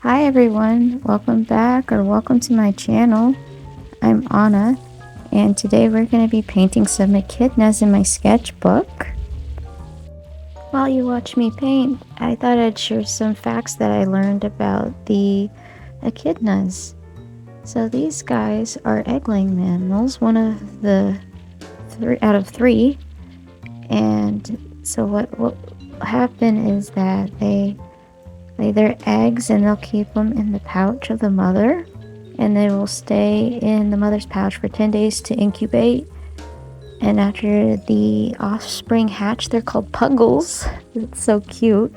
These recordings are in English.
Hi everyone, welcome back or welcome to my channel. I'm Anna, and today we're going to be painting some echidnas in my sketchbook. While you watch me paint, I thought I'd share some facts that I learned about the echidnas. So these guys are egg-laying mammals, one of the out of three. And so what happened is that they lay their eggs and they'll keep them in the pouch of the mother, and they will stay in the mother's pouch for 10 days to incubate. And after the offspring hatch, they're called puggles. It's so cute.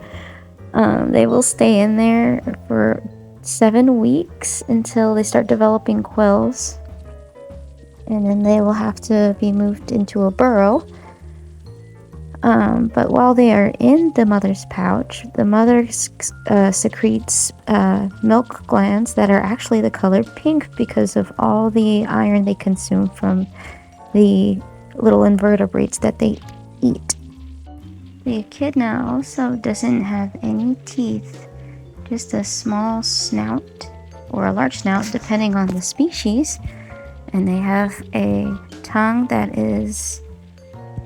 They will stay in there for 7 weeks until they start developing quills, and then they will have to be moved into a burrow. But while they are in the mother's pouch, the mother secretes milk glands that are actually the color pink because of all the iron they consume from the little invertebrates that they eat. The echidna also doesn't have any teeth, just a small snout or a large snout depending on the species, and they have a tongue that is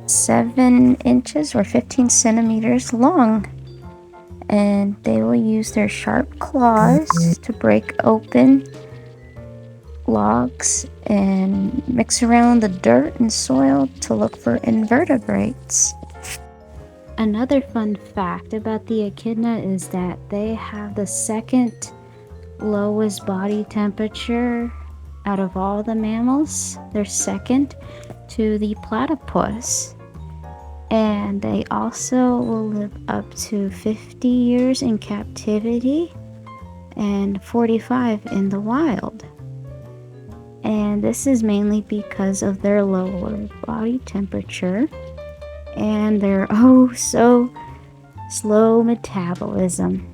7 inches or 15 centimeters long, and they will use their sharp claws to break open logs and mix around the dirt and soil to look for invertebrates. Another fun fact about the echidna is that they have the second lowest body temperature out of all the mammals. They're second to the platypus. And they also will live up to 50 years in captivity and 45 in the wild. And this is mainly because of their lower body temperature and their oh so slow metabolism.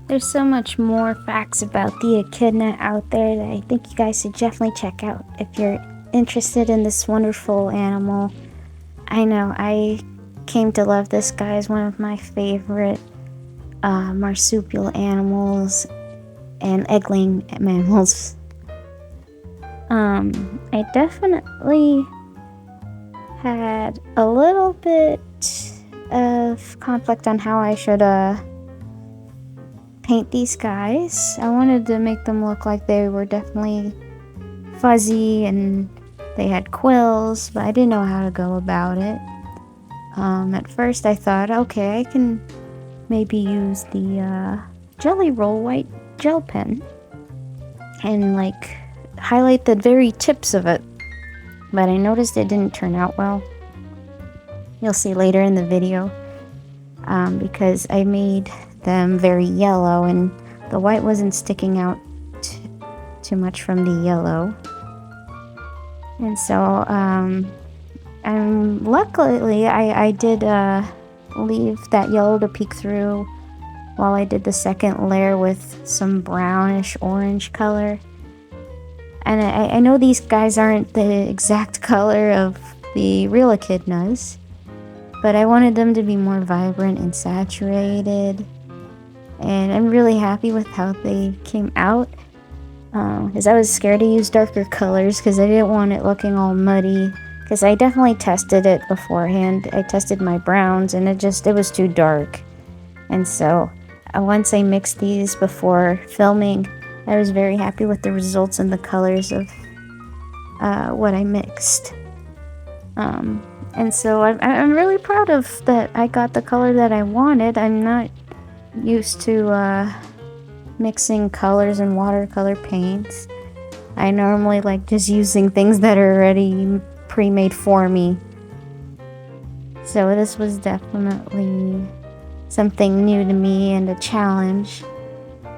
There's so much more facts about the echidna out there that I think you guys should definitely check out if you're interested in this wonderful animal. I know, I came to love this guy as one of my favorite marsupial animals and egg-laying mammals. I definitely had a little bit of conflict on how I should paint these guys. I wanted to make them look like they were definitely fuzzy and they had quills, but I didn't know how to go about it. At first I thought, okay, I can maybe use the Jelly Roll white gel pen and like highlight the very tips of it, but I noticed it didn't turn out well. You'll see later in the video, because I made them very yellow and the white wasn't sticking out too much from the yellow. And so, luckily, I did leave that yellow to peek through while I did the second layer with some brownish orange color. And I know these guys aren't the exact color of the real echidnas, but I wanted them to be more vibrant and saturated. And I'm really happy with how they came out. Because I was scared to use darker colors because I didn't want it looking all muddy, because I definitely tested it beforehand. I tested my browns and it was too dark. And so once I mixed these before filming, I was very happy with the results and the colors of what I mixed. And so I'm really proud of that I got the color that I wanted. I'm not used to mixing colors and watercolor paints. I normally like just using things that are already pre-made for me. So this was definitely something new to me and a challenge.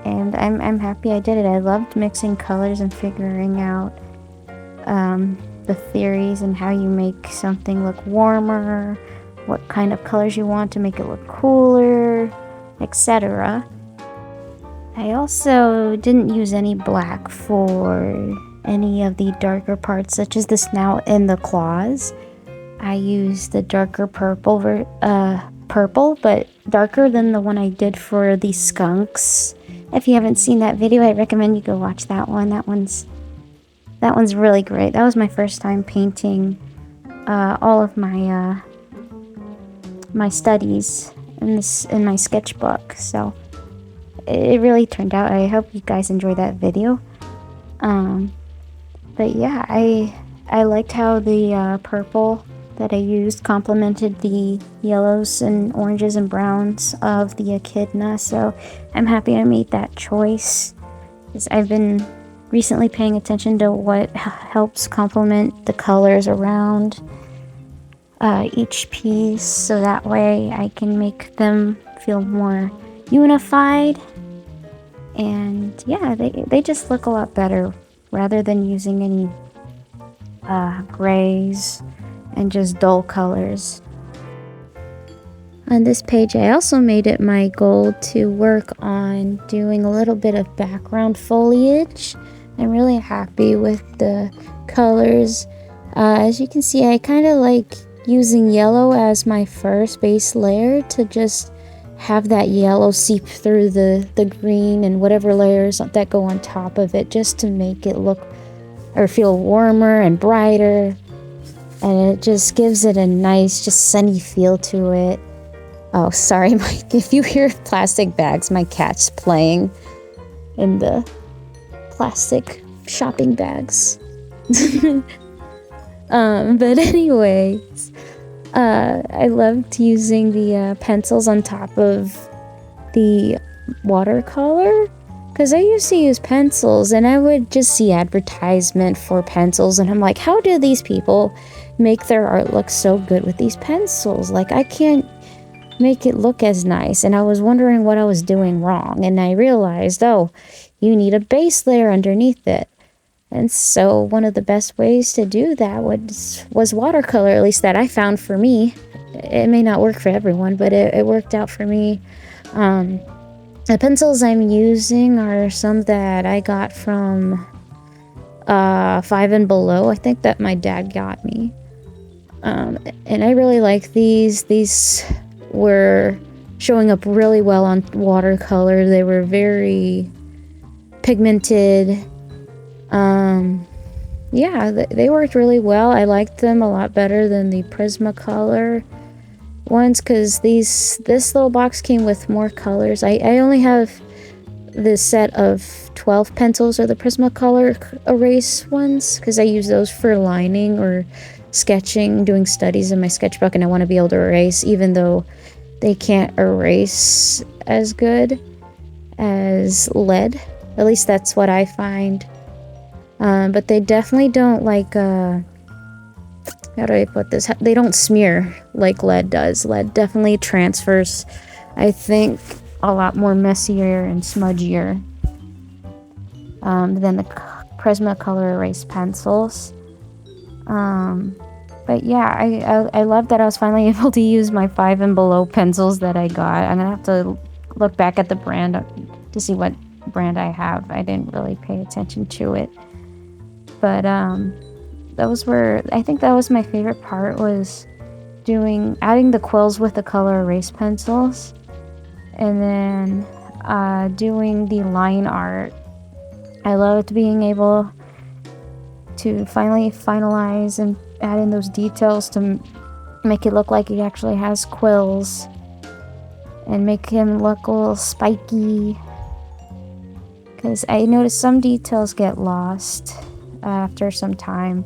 And I'm happy I did it. I loved mixing colors and figuring out the theories and how you make something look warmer, what kind of colors you want to make it look cooler, etc. I also didn't use any black for any of the darker parts, such as the snout and the claws. I used the darker purple, but darker than the one I did for the skunks If you haven't seen that video, I recommend you go watch that one. That one's really great. That was my first time painting all of my my studies in my sketchbook. So it really turned out. I hope you guys enjoyed that video. But yeah, I liked how the purple that I used complemented the yellows and oranges and browns of the echidna. So I'm happy I made that choice, because I've been recently paying attention to what helps complement the colors around each piece, so that way I can make them feel more unified. And yeah, they just look a lot better rather than using any grays and just dull colors. On this page, I also made it my goal to work on doing a little bit of background foliage. I'm really happy with the colors. As you can see, I kind of like using yellow as my first base layer to just have that yellow seep through the green and whatever layers that go on top of it, just to make it look or feel warmer and brighter. And it just gives it a nice, just sunny feel to it. Oh, sorry, Mike. If you hear plastic bags, my cat's playing in the plastic shopping bags. But anyways, I loved using the pencils on top of the watercolor, because I used to use pencils and I would just see advertisement for pencils and I'm like, how do these people make their art look so good with these pencils? Like, I can't make it look as nice. And I was wondering what I was doing wrong, and I realized, oh, you need a base layer underneath it. And so one of the best ways to do that was watercolor, at least that I found for me. It may not work for everyone, but it worked out for me. The pencils I'm using are some that I got from 5 and Below. I think that my dad got me. And I really like these. These were showing up really well on watercolor. They were very pigmented. Yeah, they worked really well. I liked them a lot better than the Prismacolor ones, because this little box came with more colors. I only have this set of 12 pencils, or the Prismacolor erase ones, because I use those for lining or sketching, doing studies in my sketchbook, and I want to be able to erase, even though they can't erase as good as lead. At least that's what I find. But they definitely don't how do I put this? They don't smear like lead does. Lead definitely transfers, I think, a lot more messier and smudgier than the Prismacolor erase pencils. But yeah, I love that I was finally able to use my 5 and Below pencils that I got. I'm gonna have to look back at the brand to see what brand I have. I didn't really pay attention to it. But I think that was my favorite part, was adding the quills with the color erase pencils, and then doing the line art. I loved being able to finally finalize and add in those details to make it look like it actually has quills, and make him look a little spiky, because I noticed some details get lost after some time.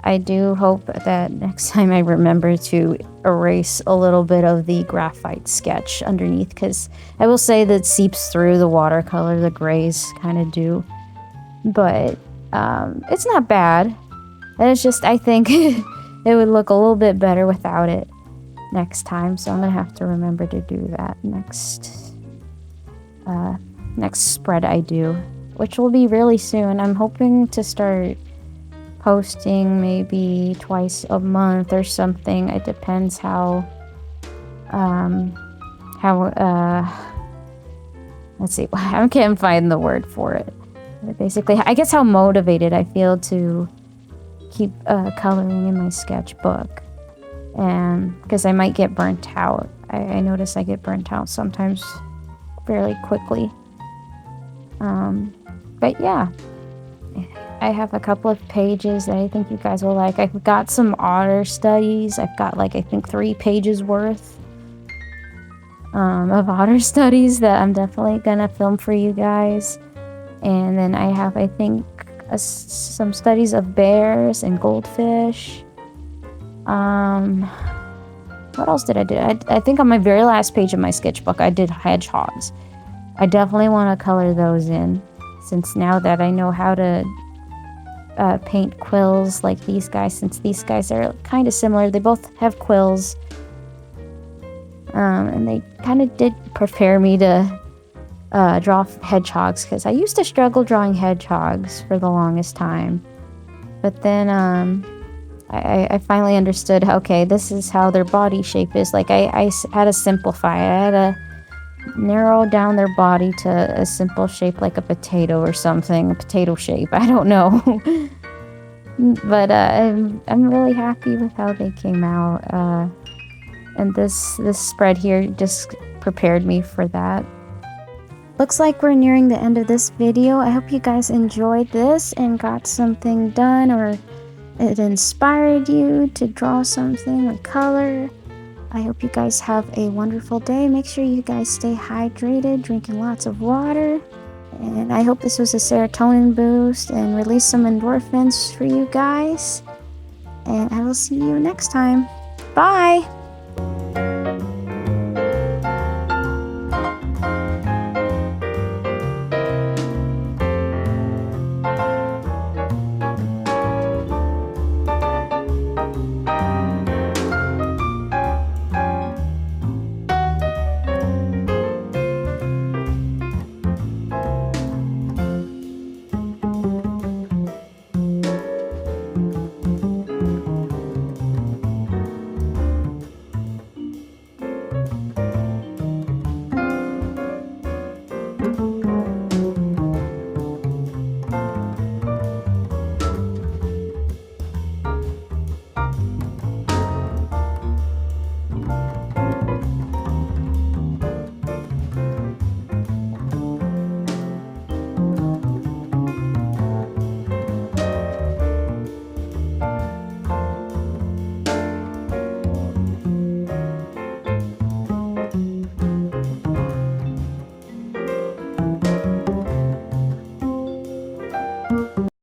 I do hope that next time I remember to erase a little bit of the graphite sketch underneath, because I will say that seeps through the watercolor, the grays kind of do, but it's not bad. And it's just, I think it would look a little bit better without it next time, so I'm gonna have to remember to do that next spread I do, which will be really soon. I'm hoping to start posting maybe twice a month or something. It depends how let's see, I can't find the word for it. Basically, I guess how motivated I feel to keep coloring in my sketchbook, and because I might get burnt out. I notice I get burnt out sometimes fairly quickly. But yeah, I have a couple of pages that I think you guys will like. I've got some otter studies. I've got like, I think 3 pages worth of otter studies that I'm definitely gonna film for you guys. And then I have, I think, some studies of bears and goldfish. What else did I do? I think on my very last page of my sketchbook, I did hedgehogs. I definitely want to color those in, since now that I know how to paint quills like these guys, since these guys are kind of similar. They both have quills. And they kind of did prepare me to draw hedgehogs, because I used to struggle drawing hedgehogs for the longest time. But then I finally understood, okay, this is how their body shape is. Like, I had to simplify. I had to narrow down their body to a simple shape like a potato or something. A potato shape, I don't know. But I'm really happy with how they came out. And this spread here just prepared me for that. Looks like we're nearing the end of this video. I hope you guys enjoyed this and got something done, or it inspired you to draw something or color. I hope you guys have a wonderful day. Make sure you guys stay hydrated, drinking lots of water. And I hope this was a serotonin boost and release some endorphins for you guys. And I will see you next time. Bye!